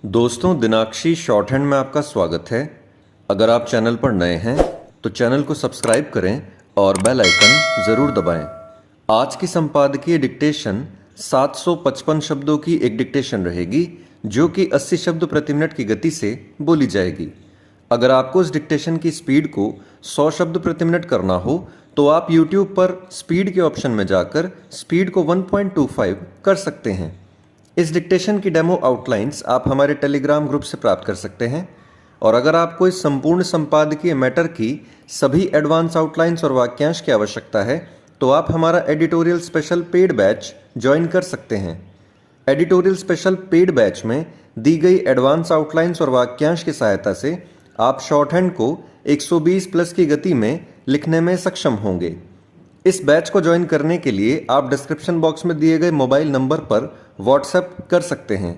दोस्तों, दिनाक्षी short hand में आपका स्वागत है। अगर आप चैनल पर नए हैं तो चैनल को सब्सक्राइब करें और बेल आइकन ज़रूर दबाएं। आज की संपादकीय डिक्टेशन 755 शब्दों की एक डिक्टेशन रहेगी जो कि 80 शब्द प्रति मिनट की गति से बोली जाएगी। अगर आपको इस डिक्टेशन की स्पीड को 100 शब्द प्रति मिनट करना हो तो आप YouTube पर स्पीड के ऑप्शन में जाकर स्पीड को 1.25 कर सकते हैं। इस डिक्टेशन की डेमो आउटलाइंस आप हमारे टेलीग्राम ग्रुप से प्राप्त कर सकते हैं। और अगर आपको इस संपूर्ण संपादकीय मैटर की सभी एडवांस आउटलाइंस और वाक्यांश की आवश्यकता है तो आप हमारा editorial special paid batch join कर सकते हैं। एडिटोरियल स्पेशल पेड बैच में दी गई एडवांस आउटलाइंस और वाक्यांश की सहायता से आप शॉर्ट हैंड को 120 प्लस की गति में लिखने में सक्षम होंगे। इस बैच को ज्वाइन करने के लिए आप डिस्क्रिप्शन बॉक्स में दिए गए मोबाइल नंबर पर व्हाट्सएप कर सकते हैं।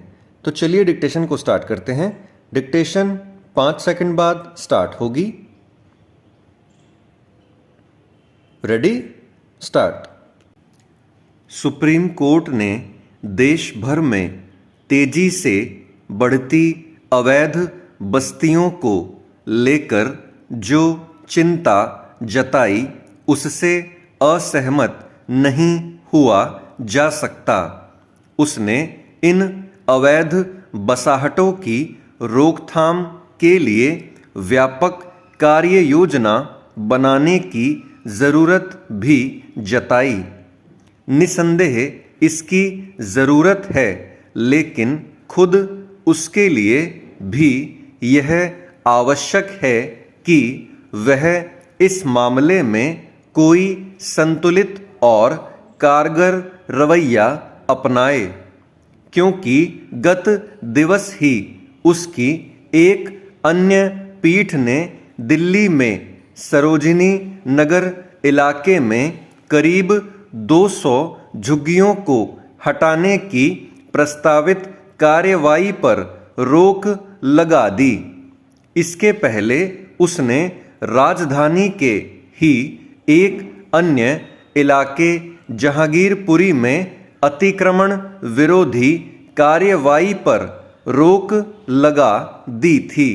तो चलिए डिक्टेशन को स्टार्ट करते हैं। डिक्टेशन 5 सेकंड बाद स्टार्ट होगी। Ready, start. सुप्रीम कोर्ट ने देश भर में तेजी से बढ़ती अवैध बस्तियों को लेकर जो चिंता जताई उससे असहमत नहीं हुआ जा सकता। उसने इन अवैध बसाहटों की रोकथाम के लिए व्यापक कार्य योजना बनाने की ज़रूरत भी जताई। निसंदेह इसकी ज़रूरत है, लेकिन खुद उसके लिए भी यह आवश्यक है कि वह इस मामले में कोई संतुलित और कारगर रवैया अपनाए, क्योंकि गत दिवस ही उसकी एक अन्य पीठ ने दिल्ली में सरोजिनी नगर इलाके में करीब 200 झुग्गियों को हटाने की प्रस्तावित कार्यवाही पर रोक लगा दी। इसके पहले उसने राजधानी के ही एक अन्य इलाके जहांगीरपुरी में अतिक्रमण विरोधी कार्यवाही पर रोक लगा दी थी।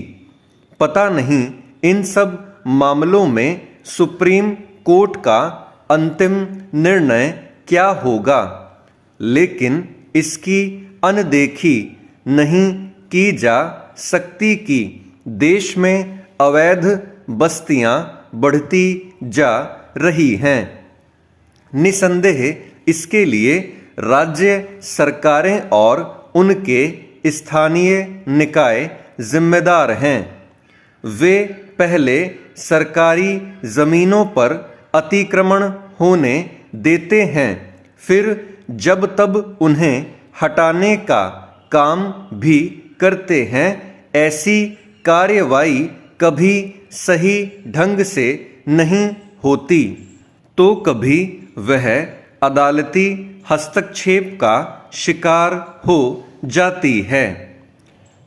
पता नहीं इन सब मामलों में सुप्रीम कोर्ट का अंतिम निर्णय क्या होगा, लेकिन इसकी अनदेखी नहीं की जा सकती कि देश में अवैध बस्तियां बढ़ती जा रही हैं। निसंदेह इसके लिए राज्य सरकारें और उनके स्थानीय निकाय जिम्मेदार हैं। वे पहले सरकारी ज़मीनों पर अतिक्रमण होने देते हैं, फिर जब तब उन्हें हटाने का काम भी करते हैं। ऐसी कार्यवाही कभी सही ढंग से नहीं होती तो कभी वह अदालती हस्तक्षेप का शिकार हो जाती है।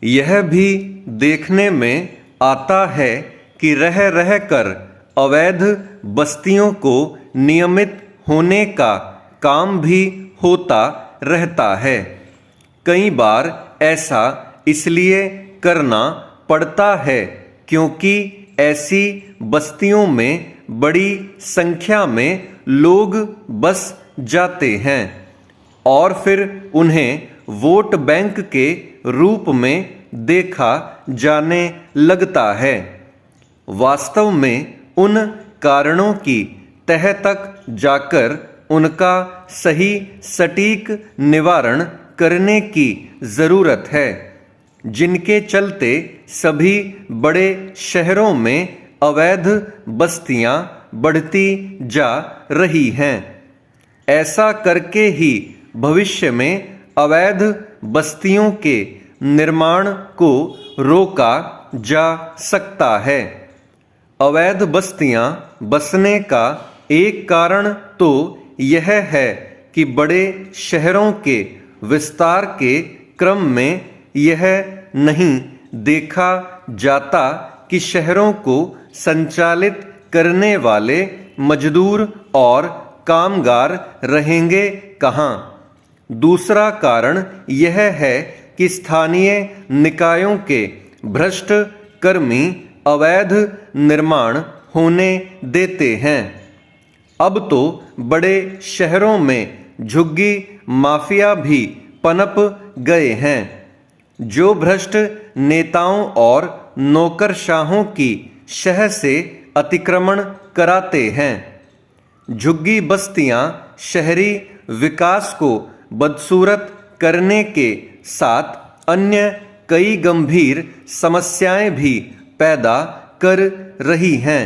यह भी देखने में आता है कि रह रह कर अवैध बस्तियों को नियमित होने का काम भी होता रहता है। कई बार ऐसा इसलिए करना पड़ता है क्योंकि ऐसी बस्तियों में बड़ी संख्या में लोग बस जाते हैं और फिर उन्हें वोट बैंक के रूप में देखा जाने लगता है। वास्तव में उन कारणों की तह तक जाकर उनका सही सटीक निवारण करने की ज़रूरत है, जिनके चलते सभी बड़े शहरों में अवैध बस्तियां बढ़ती जा रही हैं। ऐसा करके ही भविष्य में अवैध बस्तियों के निर्माण को रोका जा सकता है। अवैध बस्तियां बसने का एक कारण तो यह है कि बड़े शहरों के विस्तार के क्रम में यह नहीं देखा जाता कि शहरों को संचालित करने वाले मजदूर और कामगार रहेंगे कहाँ। दूसरा कारण यह है कि स्थानीय निकायों के भ्रष्ट कर्मी अवैध निर्माण होने देते हैं। अब तो बड़े शहरों में झुग्गी माफिया भी पनप गए हैं, जो भ्रष्ट नेताओं और नौकरशाहों की शह से अतिक्रमण कराते हैं। झुग्गी बस्तियां शहरी विकास को बदसूरत करने के साथ अन्य कई गंभीर समस्याएं भी पैदा कर रही हैं।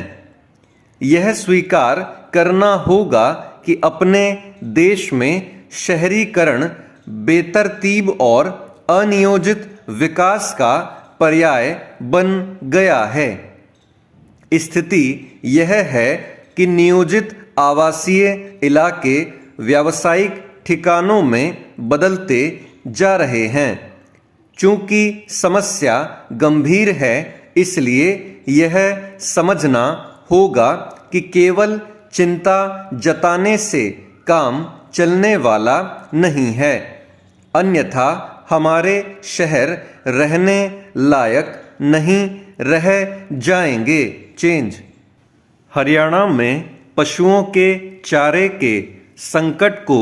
यह स्वीकार करना होगा कि अपने देश में शहरीकरण बेतरतीब और अनियोजित विकास का पर्याय बन गया है। स्थिति यह है कि नियोजित आवासीय इलाके व्यावसायिक ठिकानों में बदलते जा रहे हैं। चूंकि समस्या गंभीर है, इसलिए यह समझना होगा कि केवल चिंता जताने से काम चलने वाला नहीं है, अन्यथा हमारे शहर रहने लायक नहीं रह जाएंगे। चेंज। हरियाणा में पशुओं के चारे के संकट को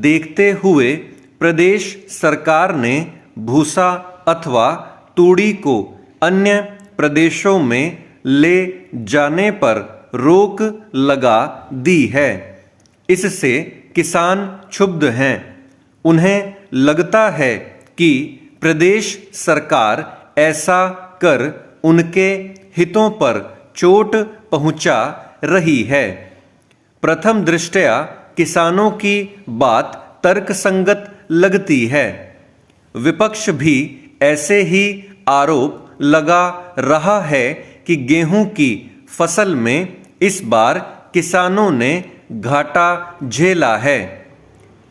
देखते हुए प्रदेश सरकार ने भूसा अथवा तूड़ी को अन्य प्रदेशों में ले जाने पर रोक लगा दी है। इससे किसान क्षुब्ध हैं। उन्हें लगता है कि प्रदेश सरकार ऐसा कर उनके हितों पर चोट पहुंचा रही है। प्रथम दृष्टया किसानों की बात तर्कसंगत लगती है। विपक्ष भी ऐसे ही आरोप लगा रहा है कि गेहूं की फसल में इस बार किसानों ने घाटा झेला है।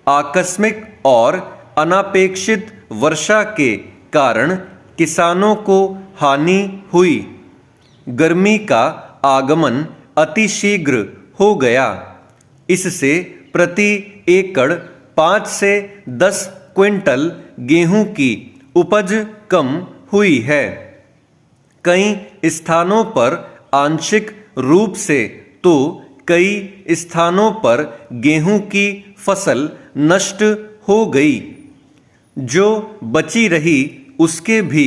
आकस्मिक और अनापेक्षित वर्षा के कारण किसानों को हानि हुई। गर्मी का आगमन अतिशीघ्र हो गया। इससे प्रति एकड़ 5 से 10 क्विंटल गेहूं की उपज कम हुई है। कई स्थानों पर आंशिक रूप से तो कई स्थानों पर गेहूं की फसल नष्ट हो गई। जो बची रही उसके भी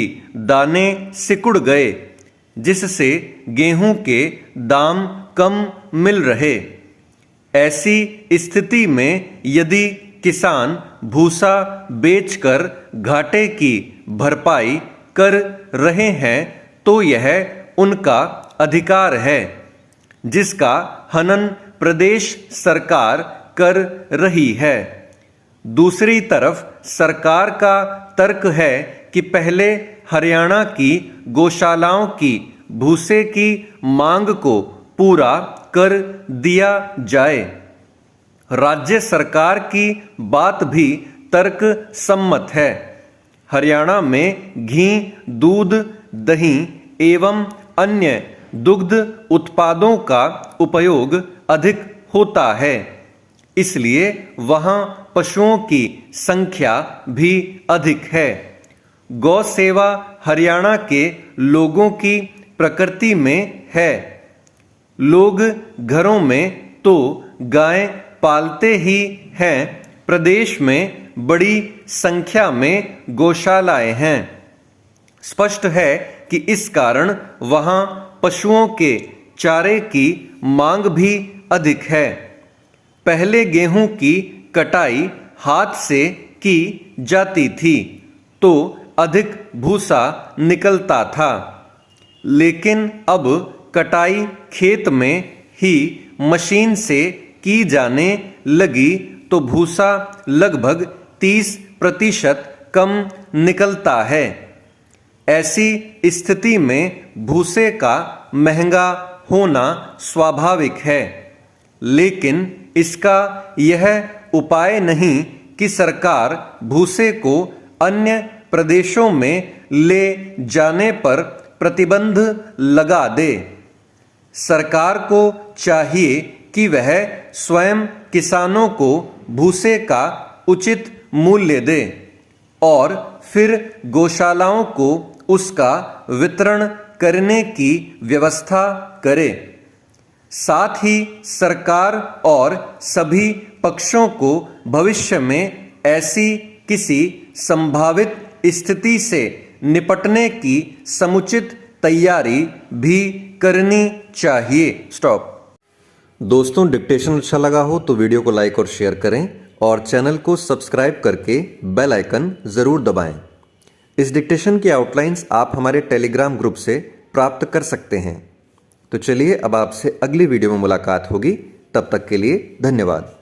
दाने सिकुड़ गए, जिससे गेहूं के दाम कम मिल रहे। ऐसी स्थिति में यदि किसान भूसा बेचकर घाटे की भरपाई कर रहे हैं तो यह उनका अधिकार है, जिसका हनन प्रदेश सरकार कर रही है। दूसरी तरफ सरकार का तर्क है कि पहले हरियाणा की गौशालाओं की भूसे की मांग को पूरा कर दिया जाए। राज्य सरकार की बात भी तर्क सम्मत है। हरियाणा में घी, दूध, दही एवं अन्य दुग्ध उत्पादों का उपयोग अधिक होता है, इसलिए वहां पशुओं की संख्या भी अधिक है। गौ सेवा हरियाणा के लोगों की प्रकृति में है। लोग घरों में तो गाय पालते ही हैं। प्रदेश में बड़ी संख्या में गौशालाएं हैं। स्पष्ट है कि इस कारण वहां पशुओं के चारे की मांग भी अधिक है। पहले गेहूं की कटाई हाथ से की जाती थी तो अधिक भूसा निकलता था, लेकिन अब कटाई खेत में ही मशीन से की जाने लगी तो भूसा लगभग 30% कम निकलता है। ऐसी स्थिति में भूसे का महंगा होना स्वाभाविक है, लेकिन इसका यह उपाय नहीं कि सरकार भूसे को अन्य प्रदेशों में ले जाने पर प्रतिबंध लगा दे। सरकार को चाहिए कि वह स्वयं किसानों को भूसे का उचित मूल्य दे और फिर गौशालाओं को उसका वितरण करने की व्यवस्था करे। साथ ही सरकार और सभी पक्षों को भविष्य में ऐसी किसी संभावित स्थिति से निपटने की समुचित तैयारी भी करनी चाहिए। स्टॉप। दोस्तों, डिक्टेशन अच्छा लगा हो तो वीडियो को लाइक और शेयर करें और चैनल को सब्सक्राइब करके बेल आइकन ज़रूर दबाएं। इस डिक्टेशन की आउटलाइंस आप हमारे टेलीग्राम ग्रुप से प्राप्त कर सकते हैं। तो चलिए अब आपसे अगली वीडियो में मुलाकात होगी। तब तक के लिए धन्यवाद।